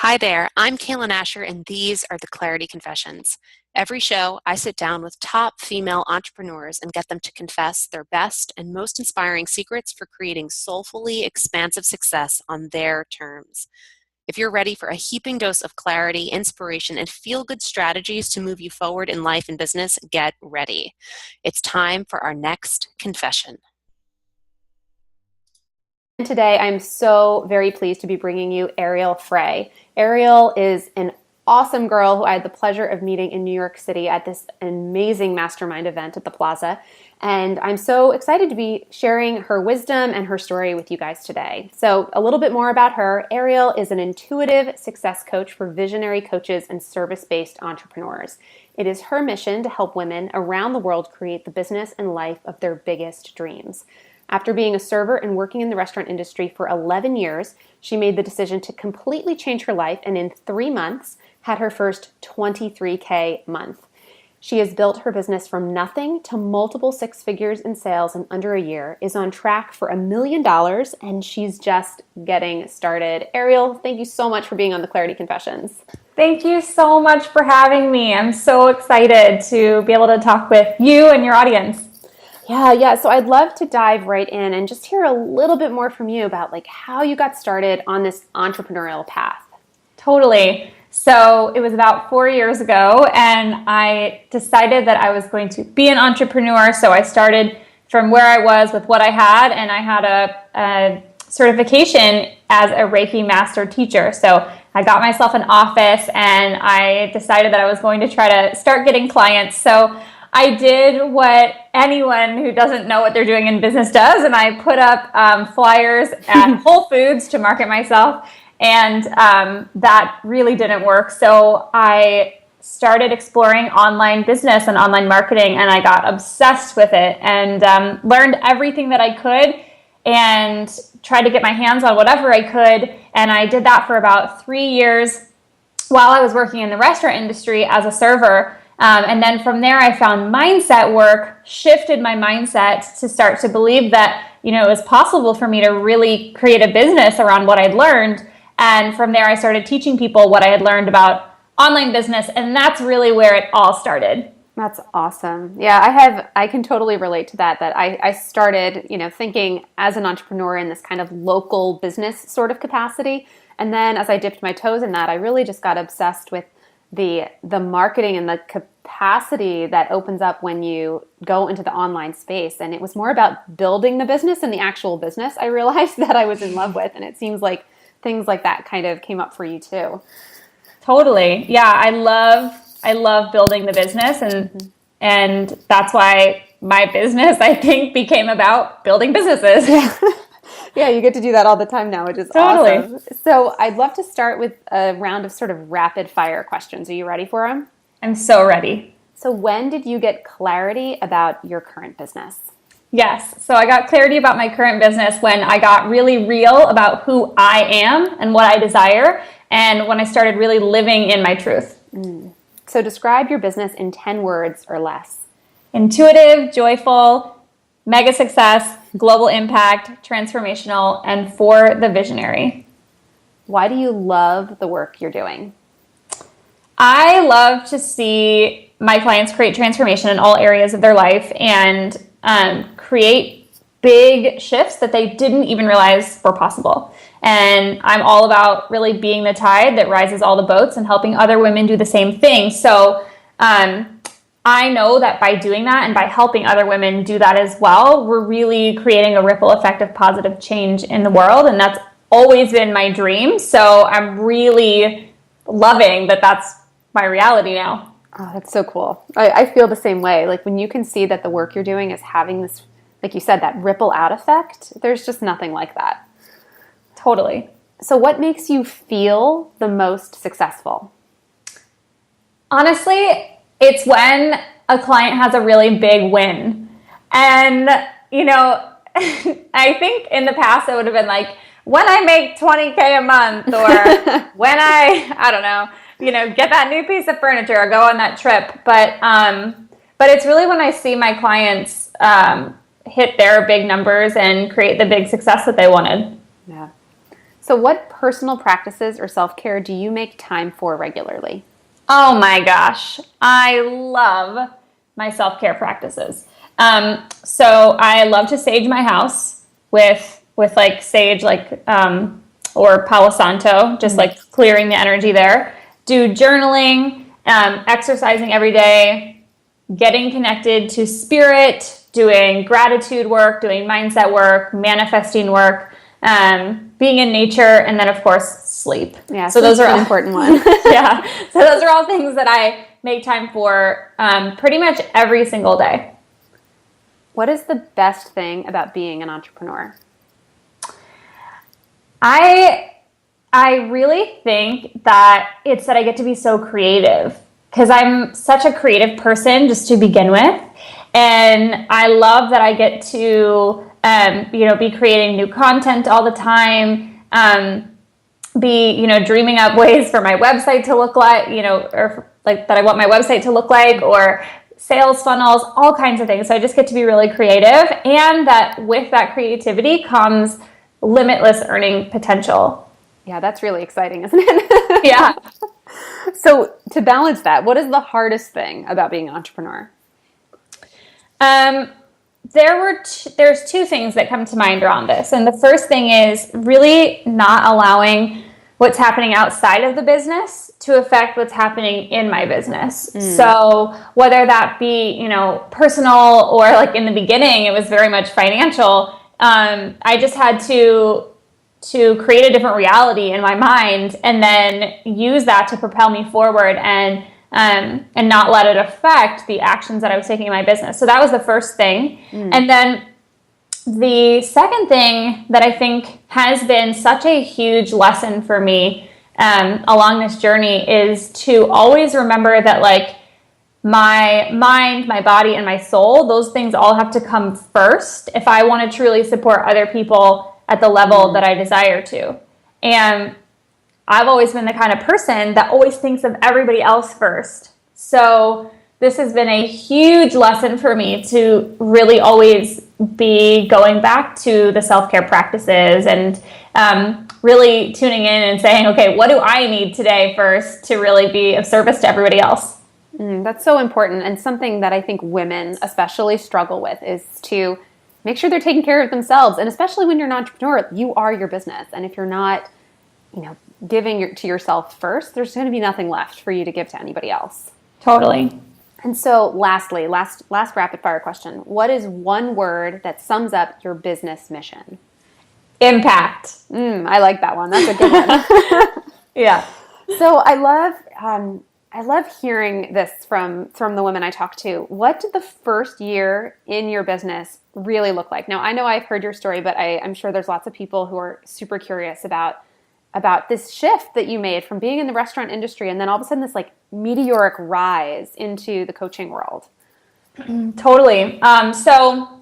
Hi there, I'm Cailen Ascher, and these are the Clarity Confessions. Every show, I sit down with top female entrepreneurs and get them to confess their best and most inspiring secrets for creating soulfully expansive success on their terms. If you're ready for a heaping dose of clarity, inspiration, and feel-good strategies to move you forward in life and business, get ready. It's time for our next confession. Today, I'm so very pleased to be bringing you Ariel Frey. Ariel is an awesome girl who I had the pleasure of meeting in New York City at this amazing mastermind event at the Plaza. And I'm so excited to be sharing her wisdom and her story with you guys today. So a little bit more about her. Ariel is an intuitive success coach for visionary coaches and service-based entrepreneurs. It is her mission to help women around the world create the business and life of their biggest dreams. After being a server and working in the restaurant industry for 11 years, she made the decision to completely change her life and in 3 months had her first $23K month. She has built her business from nothing to multiple six figures in sales in under a year, is on track for $1 million, and she's just getting started. Ariel, thank you so much for being on the Clarity Confessions. Thank you so much for having me. I'm so excited to be able to talk with you and your audience. Yeah. So I'd love to dive right in and just hear a little bit more from you about how you got started on this entrepreneurial path. Totally. So it was about 4 years ago, and I decided that I was going to be an entrepreneur. So I started from where I was with what I had, and I had a certification as a Reiki master teacher. So I got myself an office, and I decided that I was going to try to start getting clients. So I did what anyone who doesn't know what they're doing in business does, and I put up flyers at Whole Foods to market myself, and that really didn't work. So I started exploring online business and online marketing, and I got obsessed with it and learned everything that I could and tried to get my hands on whatever I could, and I did that for about 3 years while I was working in the restaurant industry as a server. And then from there, I found mindset work, shifted my mindset to start to believe that, it was possible for me to really create a business around what I'd learned. And from there, I started teaching people what I had learned about online business. And that's really where it all started. That's awesome. Yeah, I can totally relate to that I started, thinking as an entrepreneur in this kind of local business sort of capacity. And then as I dipped my toes in that, I really just got obsessed with the marketing and the capacity that opens up when you go into the online space. And it was more about building the business and the actual business I realized that I was in love with. And it seems like things like that kind of came up for you too. Totally. Yeah, I love building the business, and that's why my business, I think, became about building businesses. Yeah, you get to do that all the time now, which is totally awesome. So I'd love to start with a round of sort of rapid fire questions. Are you ready for them? I'm so ready. So when did you get clarity about your current business? Yes. So I got clarity about my current business when I got really real about who I am and what I desire, and when I started really living in my truth. So describe your business in 10 words or less. Intuitive, joyful, mega success, global impact, transformational, and for the visionary. Why do you love the work you're doing? I love to see my clients create transformation in all areas of their life and create big shifts that they didn't even realize were possible. And I'm all about really being the tide that rises all the boats and helping other women do the same thing. So I know that by doing that and by helping other women do that as well, we're really creating a ripple effect of positive change in the world. And that's always been my dream. So I'm really loving that that's my reality now. Oh, that's so cool. I feel the same way. Like when you can see that the work you're doing is having this, like you said, that ripple out effect, there's just nothing like that. Totally. So what makes you feel the most successful? Honestly, it's when a client has a really big win. And, I think in the past it would have been like, when I make 20K a month, or when I don't know, get that new piece of furniture or go on that trip. But it's really when I see my clients hit their big numbers and create the big success that they wanted. Yeah. So what personal practices or self-care do you make time for regularly? Oh my gosh, I love my self-care practices. So I love to sage my house with like sage, or Palo Santo, just like clearing the energy there. Do journaling, exercising every day, getting connected to spirit, doing gratitude work, doing mindset work, manifesting work, being in nature, and then of course sleep. Yeah, so those are an important one. Yeah, so those are all things that I make time for pretty much every single day. What is the best thing about being an entrepreneur? I really think that it's that I get to be so creative, because I'm such a creative person just to begin with. And I love that I get to, be creating new content all the time, be, dreaming up ways for my website to look like, or like that I want my website to look like, or sales funnels, all kinds of things. So I just get to be really creative, and that with that creativity comes limitless earning potential. Yeah, that's really exciting, isn't it? Yeah. So to balance that, what is the hardest thing about being an entrepreneur? There's two things that come to mind around this. And the first thing is really not allowing what's happening outside of the business to affect what's happening in my business. So whether that be, personal, or like in the beginning, it was very much financial. I just had to create a different reality in my mind, and then use that to propel me forward, and not let it affect the actions that I was taking in my business. So that was the first thing. And then the second thing that I think has been such a huge lesson for me along this journey is to always remember that like my mind, my body, and my soul, those things all have to come first if I want to truly support other people at the level that I desire to. And I've always been the kind of person that always thinks of everybody else first. So this has been a huge lesson for me to really always be going back to the self-care practices, and really tuning in and saying, okay, what do I need today first to really be of service to everybody else? That's so important, and something that I think women especially struggle with is to make sure they're taking care of themselves. And especially when you're an entrepreneur, you are your business. And if you're not, giving to yourself first, there's going to be nothing left for you to give to anybody else. Totally. And so lastly, last rapid fire question. What is one word that sums up your business mission? Impact. I like that one. That's a good one. Yeah. So I love hearing this from the women I talk to. What did the first year in your business really look like? Now, I know I've heard your story, but I'm sure there's lots of people who are super curious about this shift that you made from being in the restaurant industry and then all of a sudden this like meteoric rise into the coaching world. Totally. So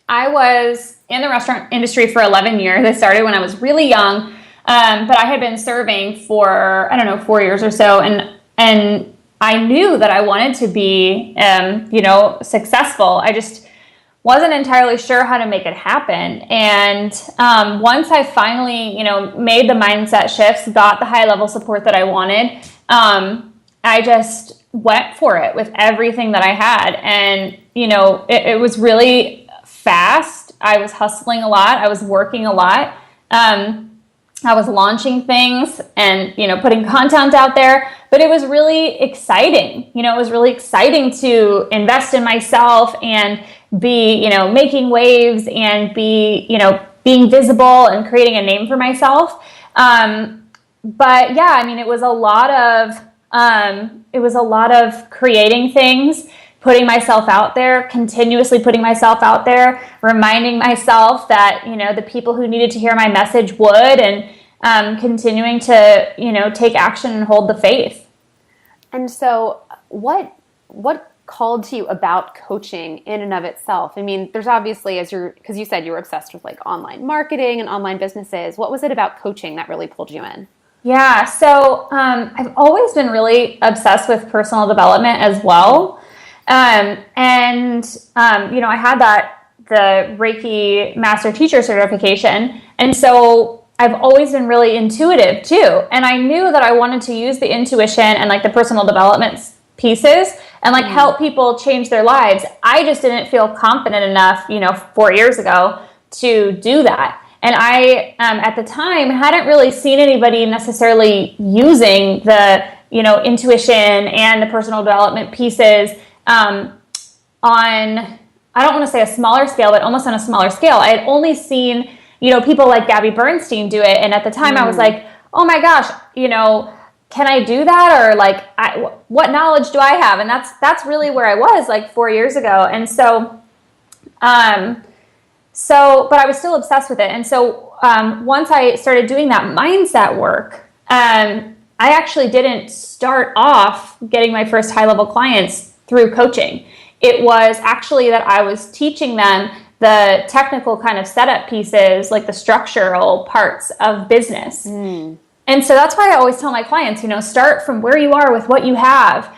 I was in the restaurant industry for 11 years. I started when I was really young, but I had been serving for, 4 years or so. And I knew that I wanted to be, successful. I just wasn't entirely sure how to make it happen. And once I finally, made the mindset shifts, got the high level support that I wanted, I just went for it with everything that I had. And, it was really fast. I was hustling a lot. I was working a lot. I was launching things and, putting content out there, but it was really exciting. It was really exciting to invest in myself and be, making waves and be, being visible and creating a name for myself. But yeah, it was a lot of creating things, putting myself out there, continuously putting myself out there, reminding myself that, the people who needed to hear my message would, and continuing to, take action and hold the faith. And so what called to you about coaching in and of itself? There's obviously, because you said you were obsessed with like online marketing and online businesses. What was it about coaching that really pulled you in? Yeah, so I've always been really obsessed with personal development as well. I had the Reiki Master Teacher certification. And so I've always been really intuitive too. And I knew that I wanted to use the intuition and like the personal development pieces and like help people change their lives. I just didn't feel confident enough, 4 years ago to do that. And I, at the time, hadn't really seen anybody necessarily using the, intuition and the personal development pieces on, I don't want to say a smaller scale, but almost on a smaller scale. I had only seen, people like Gabby Bernstein do it. And at the time I was like, oh my gosh, can I do that? Or like, what knowledge do I have? And that's really where I was like 4 years ago. And so, but I was still obsessed with it. And so once I started doing that mindset work, I actually didn't start off getting my first high-level clients through coaching. It was actually that I was teaching them the technical kind of setup pieces, like the structural parts of business. And so that's why I always tell my clients, start from where you are with what you have,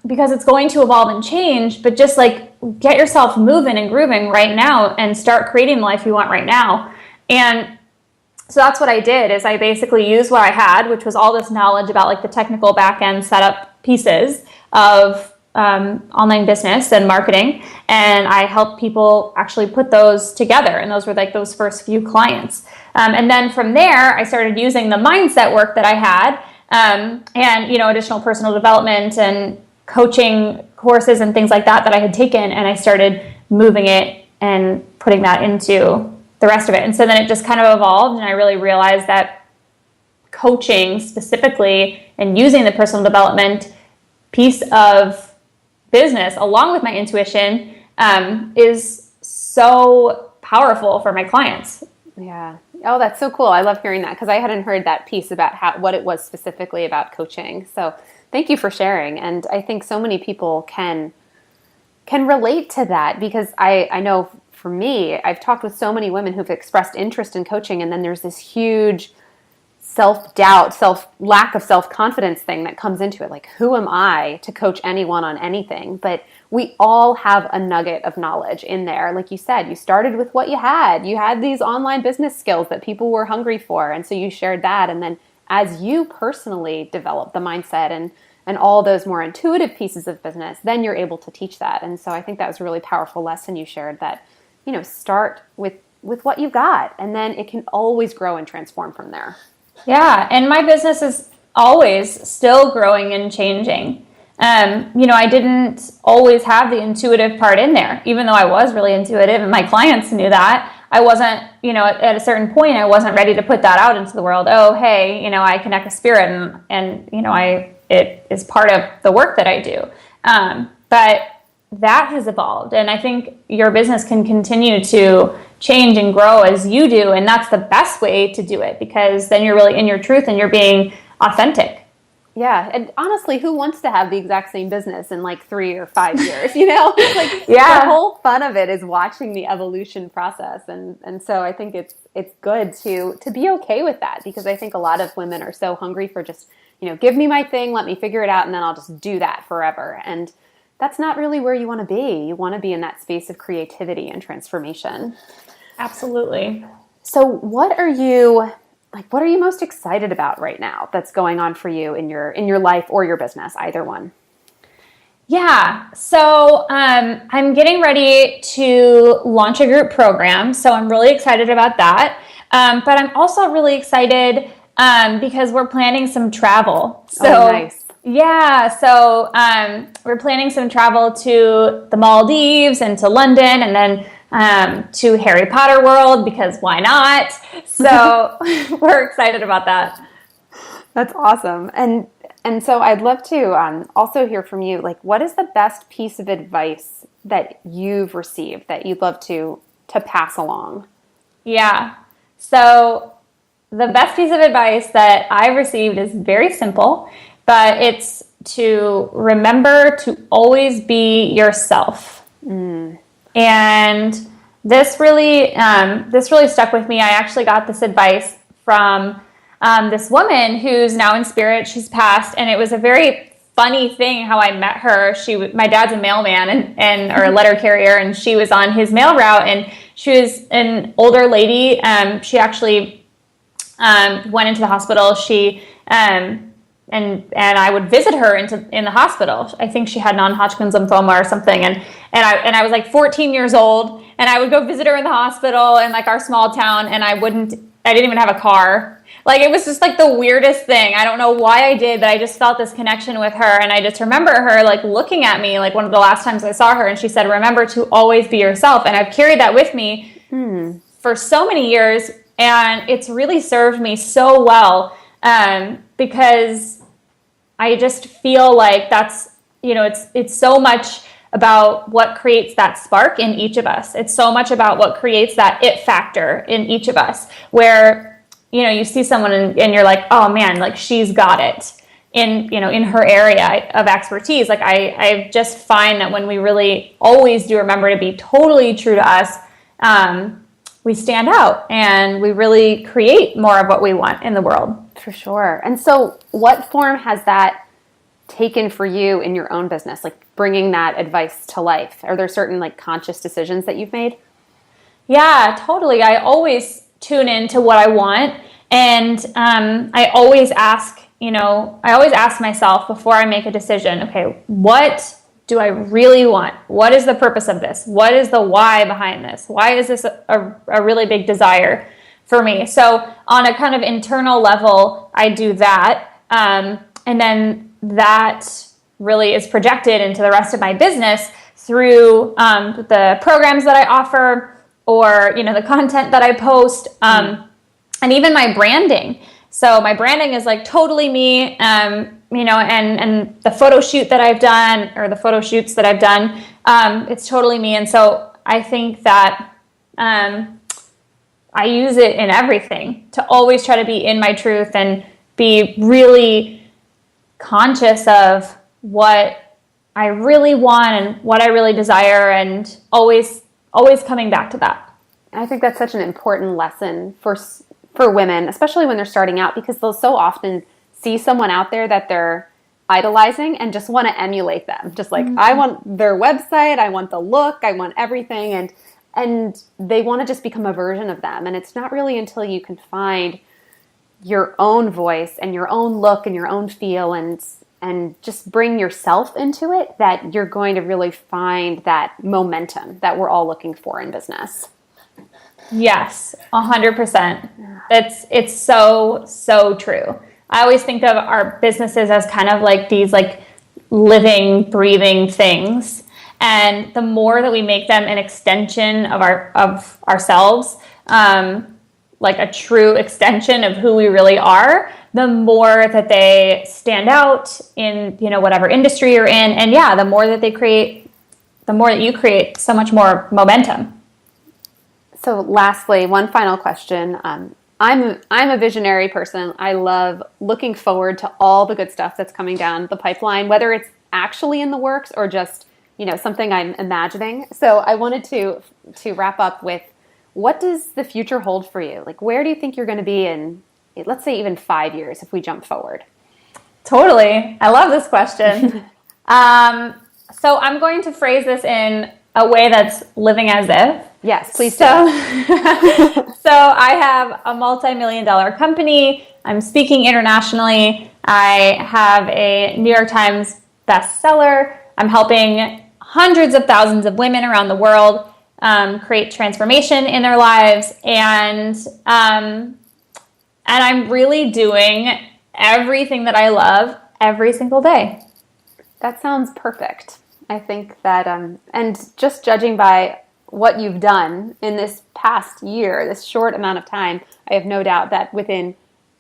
because it's going to evolve and change, but just like get yourself moving and grooving right now and start creating the life you want right now. And so that's what I did, is I basically used what I had, which was all this knowledge about like the technical back end setup pieces of online business and marketing. And I helped people actually put those together. And those were like those first few clients. And then from there, I started using the mindset work that I had, and, additional personal development and coaching courses and things like that I had taken. And I started moving it and putting that into the rest of it. And so then it just kind of evolved. And I really realized that coaching specifically and using the personal development piece of business along with my intuition is so powerful for my clients. Yeah. Oh, that's so cool. I love hearing that, because I hadn't heard that piece about what it was specifically about coaching. So thank you for sharing. And I think so many people can relate to that, because I know for me, I've talked with so many women who've expressed interest in coaching, and then there's this huge self-doubt, lack of self-confidence thing that comes into it. Like, who am I to coach anyone on anything? But we all have a nugget of knowledge in there. Like you said, you started with what you had. You had these online business skills that people were hungry for. And so you shared that. And then as you personally develop the mindset and all those more intuitive pieces of business, then you're able to teach that. And so I think that was a really powerful lesson you shared, that, start with what you've got, and then it can always grow and transform from there. Yeah, and my business is always still growing and changing. I didn't always have the intuitive part in there, even though I was really intuitive and my clients knew that. I wasn't, at a certain point, I wasn't ready to put that out into the world. Oh, hey, I connect with spirit and it is part of the work that I do. But that has evolved. And I think your business can continue to change and grow as you do. And that's the best way to do it, because then you're really in your truth and you're being authentic. Yeah. And honestly, who wants to have the exact same business in like 3 or 5 years, It's yeah. The whole fun of it is watching the evolution process. And so I think it's good to be okay with that, because I think a lot of women are so hungry for just, give me my thing, let me figure it out, and then I'll just do that forever. And that's not really where you want to be. You want to be in that space of creativity and transformation. Absolutely. So what are you most excited about right now that's going on for you in your life or your business, either one? Yeah. So I'm getting ready to launch a group program. So I'm really excited about that. But I'm also really excited because we're planning some travel. So, oh, nice. Yeah. So we're planning some travel to the Maldives and to London, and then to Harry Potter World, because why not? So we're excited about that. That's awesome. And so I'd love to also hear from you, like, what is the best piece of advice that you've received that you'd love to pass along? Yeah. So the best piece of advice that I've received is very simple, but it's to remember to always be yourself. And this really stuck with me. I actually got this advice from this woman who's now in spirit. She's passed, and it was a very funny thing how I met her. My dad's a mailman or a letter carrier, and she was on his mail route, and she was an older lady. She actually went into the hospital. She and I would visit her in the hospital. I think she had non-Hodgkin's lymphoma or something, and I was like 14 years old, and I would go visit her in the hospital in like our small town, and I didn't even have a car. Like, it was just like the weirdest thing. I don't know why I did, but I just felt this connection with her, and I just remember her like looking at me like one of the last times I saw her, and she said, "Remember to always be yourself." And I've carried that with me for so many years, and it's really served me so well. Because I just feel like that's, it's so much about what creates that spark in each of us. It's so much about what creates that it factor in each of us, where, you see someone and you're like, oh man, like she's got it in her area of expertise. Like I just find that when we really always do remember to be totally true to us, we stand out and we really create more of what we want in the world. For sure. And so what form has that taken for you in your own business, like bringing that advice to life? Are there certain like conscious decisions that you've made? Yeah, totally. I always tune into what I want. And I always ask myself before I make a decision, okay, what do I really want? What is the purpose of this? What is the why behind this? Why is this a really big desire for me? So on a kind of internal level, I do that. And then that really is projected into the rest of my business through the programs that I offer, or, the content that I post, and even my branding. So my branding is like totally me, and the photo shoot that I've done, or the photo shoots that I've done, it's totally me. And so I think that I use it in everything to always try to be in my truth and be really conscious of what I really want and what I really desire, and always coming back to that. I think that's such an important lesson for women, especially when they're starting out, because they'll so often see someone out there that they're idolizing and just want to emulate them. Just like, I want their website, I want the look, I want everything. And they want to just become a version of them. And it's not really until you can find your own voice and your own look and your own feel and just bring yourself into it that you're going to really find that momentum that we're all looking for in business. Yes, 100%. It's so true. I always think of our businesses as kind of like these like living, breathing things. And the more that we make them an extension of ourselves, like a true extension of who we really are, the more that they stand out in, whatever industry you're in. And yeah, the more that they create, the more that you create so much more momentum. So lastly, one final question. I'm a visionary person. I love looking forward to all the good stuff that's coming down the pipeline, whether it's actually in the works or just, something I'm imagining. So I wanted to wrap up with, what does the future hold for you? Like, where do you think you're going to be in, let's say, even 5 years if we jump forward? Totally. I love this question. So I'm going to phrase this in a way that's living as if. Yes, please do. So I have a multi-million-dollar company. I'm speaking internationally. I have a New York Times bestseller. I'm helping hundreds of thousands of women around the world create transformation in their lives. And I'm really doing everything that I love every single day. That sounds perfect. I think that, and just judging by what you've done in this past year, this short amount of time, I have no doubt that within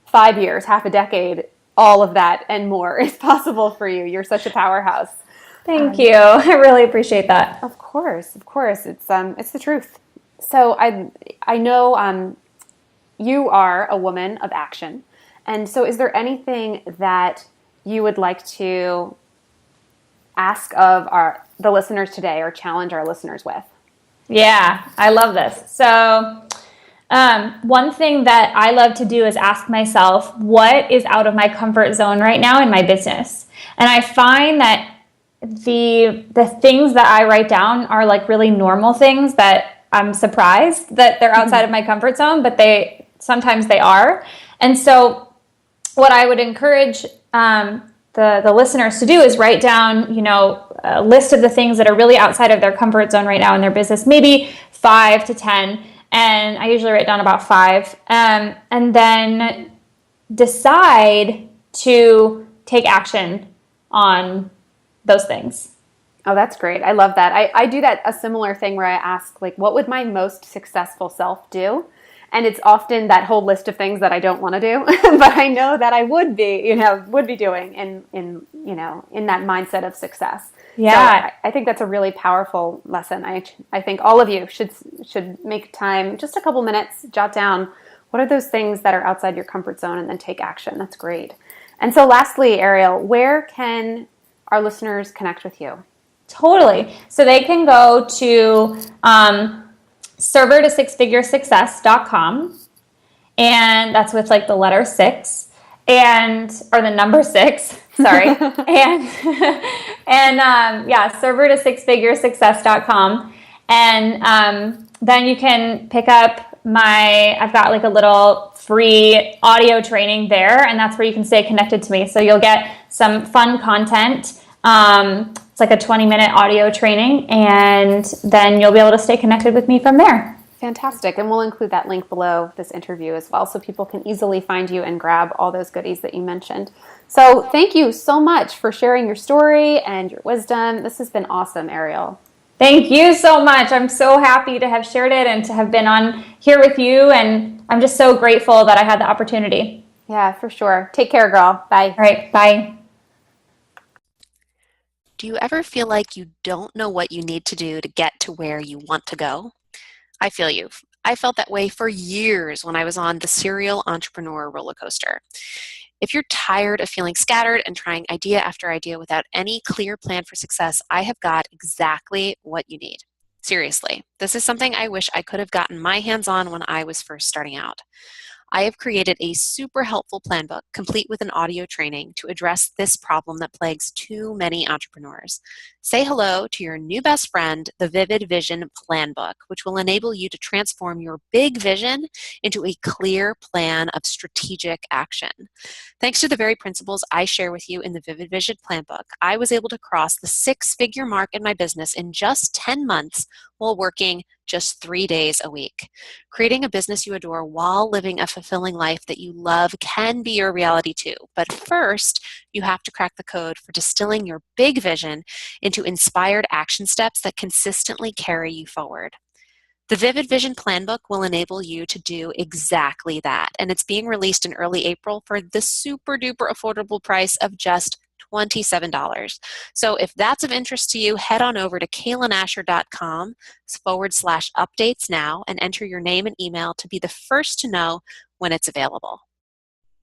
5 years, half a decade, all of that and more is possible for you. You're such a powerhouse. Thank you. I really appreciate that. Of course. It's the truth. So I know you are a woman of action. And so is there anything that you would like to ask of the listeners today, or challenge our listeners with? Yeah, I love this. So one thing that I love to do is ask myself, what is out of my comfort zone right now in my business? And I find that the things that I write down are like really normal things that I'm surprised that they're outside of my comfort zone, but sometimes they are. And so what I would encourage the listeners to do is write down, a list of the things that are really outside of their comfort zone right now in their business, maybe 5 to 10. And I usually write down about 5. And then decide to take action on those things. Oh, that's great. I love that. I do that, a similar thing where I ask, like, what would my most successful self do? And it's often that whole list of things that I don't want to do, but I know that I would be doing in that mindset of success. Yeah. So I think that's a really powerful lesson. I think all of you should make time, just a couple minutes, jot down what are those things that are outside your comfort zone, and then take action. That's great. And so lastly, Ariel, where can our listeners connect with you? Totally. So they can go to server to sixfiguresuccess.com, and that's with like the letter 6 or the number 6, sorry. and server to sixfiguresuccess.com. And then you can pick up I've got like a little free audio training there, and that's where you can stay connected to me. So you'll get some fun content. It's like a 20-minute audio training, and then you'll be able to stay connected with me from there. Fantastic. And we'll include that link below this interview as well, so people can easily find you and grab all those goodies that you mentioned. So thank you so much for sharing your story and your wisdom. This has been awesome, Ariel. Thank you so much. I'm so happy to have shared it and to have been on here with you, and I'm just so grateful that I had the opportunity. Yeah, for sure. Take care, girl. Bye. All right, bye. Do you ever feel like you don't know what you need to do to get to where you want to go? I feel you. I felt that way for years when I was on the serial entrepreneur roller coaster. If you're tired of feeling scattered and trying idea after idea without any clear plan for success, I have got exactly what you need. Seriously, this is something I wish I could have gotten my hands on when I was first starting out. I have created a super helpful plan book complete with an audio training to address this problem that plagues too many entrepreneurs. Say hello to your new best friend, the Vivid Vision Plan Book, which will enable you to transform your big vision into a clear plan of strategic action. Thanks to the very principles I share with you in the Vivid Vision Plan Book, I was able to cross the 6-figure mark in my business in just 10 months while working just 3 days a week. Creating a business you adore while living a fulfilling life that you love can be your reality too. But first, you have to crack the code for distilling your big vision into inspired action steps that consistently carry you forward. The Vivid Vision Plan Book will enable you to do exactly that, and it's being released in early April for the super duper affordable price of just $27. So if that's of interest to you, head on over to cailenascher.com/updates now and enter your name and email to be the first to know when it's available.